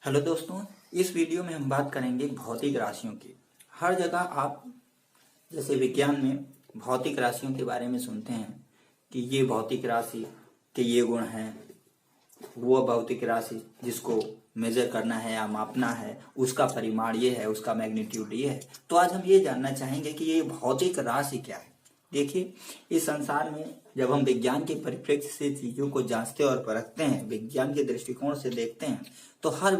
Hello दोस्तों, इस video में हम बात करेंगे भौतिक राशियों की। हर जगह आप जैसे विज्ञान में भौतिक राशियों के बारे में सुनते हैं कि ये भौतिक राशि के ये गुण हैं, वो भौतिक राशि जिसको मेजर करना है या मापना है उसका परिमाण ये है, उसका मैग्नीट्यूड ये है। तो आज हम ये जानना चाहेंगे कि ये भौतिक राशि क्या है। देखिए, इस संसार में जब हम विज्ञान के परिप्रेक्ष्य से चीजों को जांचते और परखते हैं, विज्ञान के दृष्टिकोण से देखते हैं, तो हर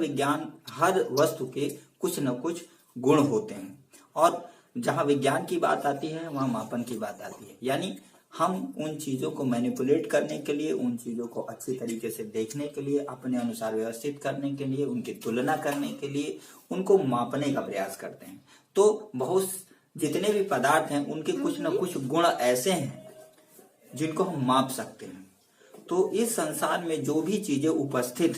वस्तु के कुछ न कुछ गुण होते हैं। और जहां विज्ञान की बात आती है वहां मापन की बात आती है। यानी हम उन चीजों को मैनिपुलेट करने के लिए, उन चीजों को अच्छी तरीके से देखने के लिए, अपने अनुसार व्यवस्थित करने के लिए, उनकी तुलना करने के लिए, उनको मापने का प्रयास करते हैं। तो जितने भी पदार्थ हैं उनके कुछ न कुछ गुण ऐसे हैं जिनको हम माप सकते हैं। तो इस संसार में जो भी चीजें उपस्थित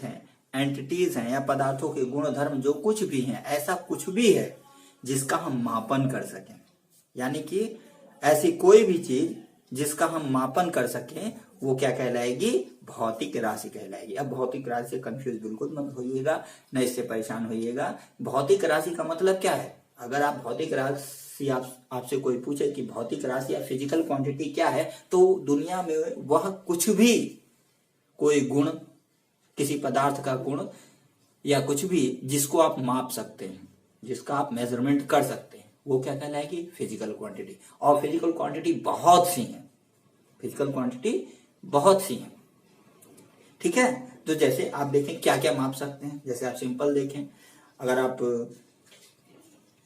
हैं, एंटिटीज हैं या पदार्थों के गुण धर्म जो कुछ भी हैं, ऐसा कुछ भी है जिसका हम मापन कर सकें। यानी कि ऐसी कोई भी चीज जिसका हम मापन कर सकें वो क्या कहलाएगी? भौतिक राशि कहलाएगी। अब भौतिक राशि से कंफ्यूज बिल्कुल मत होइएगा, न इससे परेशान होइएगा। भौतिक राशि का मतलब क्या है? अगर आप भौतिक राशि आपसे कोई पूछे कि भौतिक राशि या फिजिकल क्वांटिटी क्या है, तो दुनिया में वह कुछ भी, कोई गुण, किसी पदार्थ का गुण या कुछ भी जिसको आप माप सकते हैं, जिसका आप मेजरमेंट कर सकते हैं, वो क्या कहलाएगी? Physical quantity. और फिजिकल क्वांटिटी बहुत सी है, ठीक है। तो जैसे आप देखें क्या क्या माप सकते हैं। जैसे आप सिंपल देखें, अगर आप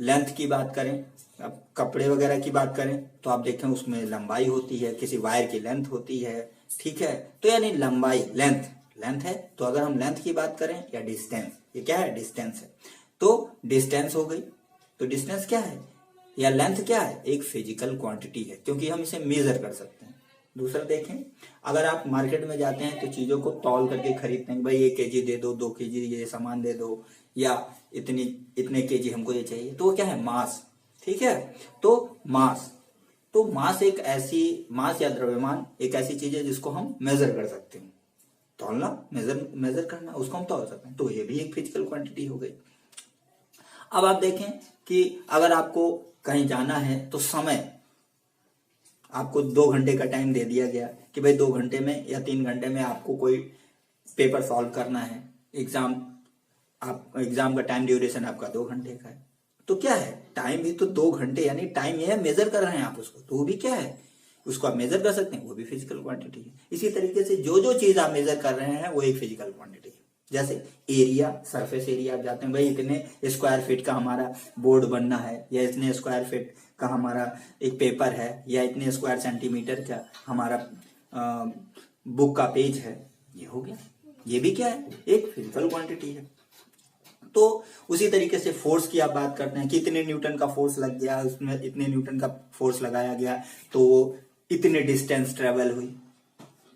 लेंथ की बात करें, आप कपड़े वगैरह की बात करें, तो आप देखें उसमें लंबाई होती है, किसी वायर की लेंथ होती है, ठीक है। तो यानी लंबाई, लेंथ है। तो अगर हम लेंथ की बात करें या डिस्टेंस, ये क्या है? डिस्टेंस है। तो डिस्टेंस हो गई। तो डिस्टेंस क्या है या लेंथ क्या है? एक फिजिकल क्वांटिटी है, क्योंकि हम इसे मेजर कर सकते हैं। दूसरा देखें, अगर आप मार्केट में जाते हैं तो चीजों को तौल करके खरीदते हैं, भाई 1 केजी दे दो, 2 केजी ये सामान दे दो, या इतने केजी हमको ये चाहिए, तो क्या है? मास, ठीक है। तो मास या द्रव्यमान एक ऐसी चीज है जिसको हम मेजर कर सकते हैं। तौलना, मेजर करना, उसको हम तौल सकते हैं। तो ये भी एक फिजिकल क्वांटिटी हो गई। अब आप देखें कि अगर आपको कहीं जाना है तो समय, आपको 2 घंटे का टाइम दे दिया गया कि भाई 2 घंटे में या 3 घंटे में आपको कोई पेपर सॉल्व करना है। एग्जाम का टाइम ड्यूरेशन आपका 2 घंटे का है। तो क्या है? टाइम भी तो 2 घंटे, यानी टाइम ये है, मेजर कर रहे हैं आप उसको, तो वो भी क्या है? उसको आप मेजर कर सकते हैं, वो भी फिजिकल क्वांटिटी है। इसी तरीके से जो चीज आप मेजर कर रहे हैं वो एक फिजिकल क्वांटिटी है। जैसे एरिया, सरफेस एरिया, आप जाते हैं भाई इतने स्क्वायर फीट का हमारा बोर्ड बनना है, या इतने स्क्वायर फीट का हमारा एक पेपर है, या इतने स्क्वायर सेंटीमीटर का हमारा बुक का पेज है। ये हो गया, ये भी क्या है? एक फिजिकल क्वांटिटी है। तो उसी तरीके से फोर्स की आप बात करते हैं कि इतने न्यूटन का फोर्स लग गया, उसमें इतने न्यूटन का फोर्स लगाया गया तो वो इतने डिस्टेंस ट्रेवल हुई,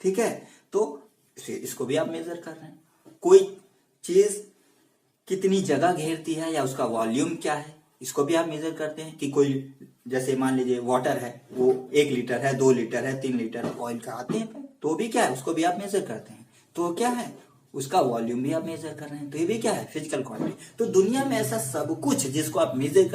ठीक है। तो इसको भी आप मेजर कर रहे हैं। कोई चीज कितनी जगह घेरती है या उसका वॉल्यूम क्या है, इसको भी आप मेजर करते हैं। कि कोई, जैसे मान लीजिए वाटर है, वो 1 लीटर है, 2 लीटर है, 3 लीटर ऑयल का आते हैं, तो भी क्या है? उसको भी आप मेजर करते हैं। तो क्या है? उसका वॉल्यूम भी आप मेजर कर रहे हैं। तो ये भी क्या है? Physical quantity. तो दुनिया में ऐसा सब कुछ जिसको आप मेजर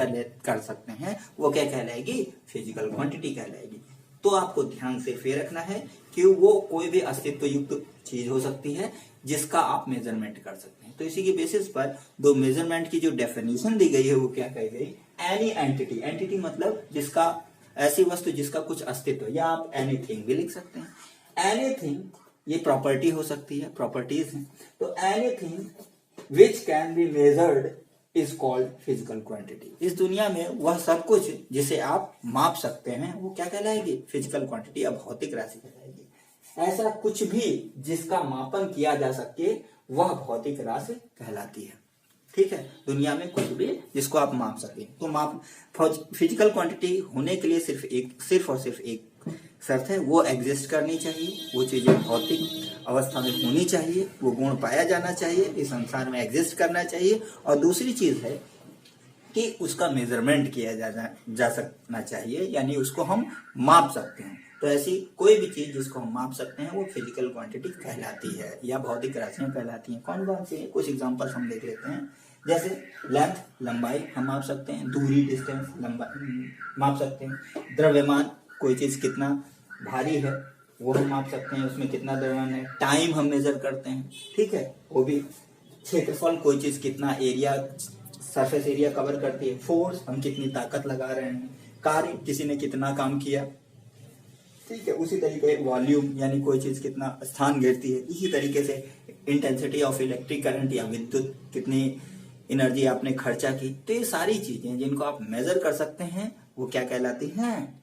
कर सकते हैं वो क्या कहलाएगी? फिजिकल क्वांटिटी कहलाएगी। तो आपको ध्यान से फिर रखना है कि वो कोई भी अस्तित्व युक्त चीज हो सकती है जिसका आप मेजरमेंट कर सकते हैं। तो इसी के बेसिस पर दो मेजरमेंट की जो डेफिनेशन दी गई है वो क्या कही गई? एनी एंटिटी मतलब जिसका, ऐसी वस्तु जिसका कुछ अस्तित्व, या आप एनीथिंग भी लिख सकते हैं। एनीथिंग ये प्रॉपर्टी हो सकती है, प्रॉपर्टीज हैं। तो anything which can be measured is called physical quantity. इस दुनिया में वह सब कुछ जिसे आप माप सकते हैं वो क्या कहलाएगी? फिजिकल क्वांटिटी या भौतिक राशि कहलाएगी। ऐसा कुछ भी जिसका मापन किया जा सके वह भौतिक राशि कहलाती है, ठीक है। दुनिया में कुछ भी जिसको आप माप सके। तो फिजिकल क्वांटिटी होने के लिए सिर्फ और सिर्फ एक शर्त है, वो एग्जिस्ट करनी चाहिए, वो चीजें भौतिक अवस्था में होनी चाहिए, वो गुण पाया जाना चाहिए, इस संसार में एग्जिस्ट करना चाहिए। और दूसरी चीज है कि उसका मेजरमेंट किया जा सकना चाहिए, यानी उसको हम माप सकते हैं। तो ऐसी कोई भी चीज जिसको हम माप सकते हैं वो फिजिकल क्वांटिटी कहलाती है या भौतिक राशियां कहलाती हैं। कौन कौन सी है, कुछ एग्जांपल्स हम देख लेते हैं। जैसे लेंथ, लंबाई हम माप सकते हैं, दूरी, डिस्टेंस, लंबाई माप सकते हैं। द्रव्यमान, कोई चीज कितना भारी है वो हम माप सकते हैं, उसमें कितना द्रव्यमान है। टाइम हम मेजर करते हैं, ठीक है, वो भी। क्षेत्रफल, कोई चीज कितना एरिया, सरफेस एरिया कवर करती है। फोर्स, हम कितनी ताकत लगा रहे हैं। कार्य, किसी ने कितना काम किया, ठीक है। उसी तरीके वॉल्यूम, यानी कोई चीज कितना स्थान घेरती है। इसी तरीके से इंटेंसिटी ऑफ इलेक्ट्रिक करंट या विद्युत, कितनी एनर्जी आपने खर्चा की। तो ये सारी चीजें जिनको आप मेजर कर सकते हैं वो क्या कहलाती हैं,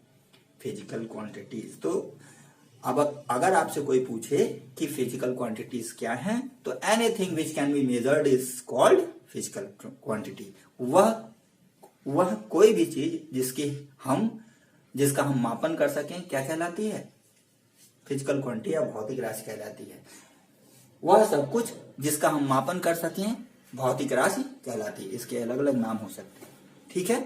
फिजिकल क्वांटिटीज। तो अब अगर आपसे कोई पूछे कि फिजिकल क्वांटिटीज क्या हैं, तो anything which can be measured is called physical quantity. वह कोई भी चीज जिसका हम मापन कर सकें क्या कहलाती है, फिजिकल क्वांटिटी या भौतिक राशि कहलाती है। वह सब कुछ जिसका हम मापन कर सकें भौतिक राशि कहलाती है। इसके अलग अलग नाम हो सकते हैं, ठीक है।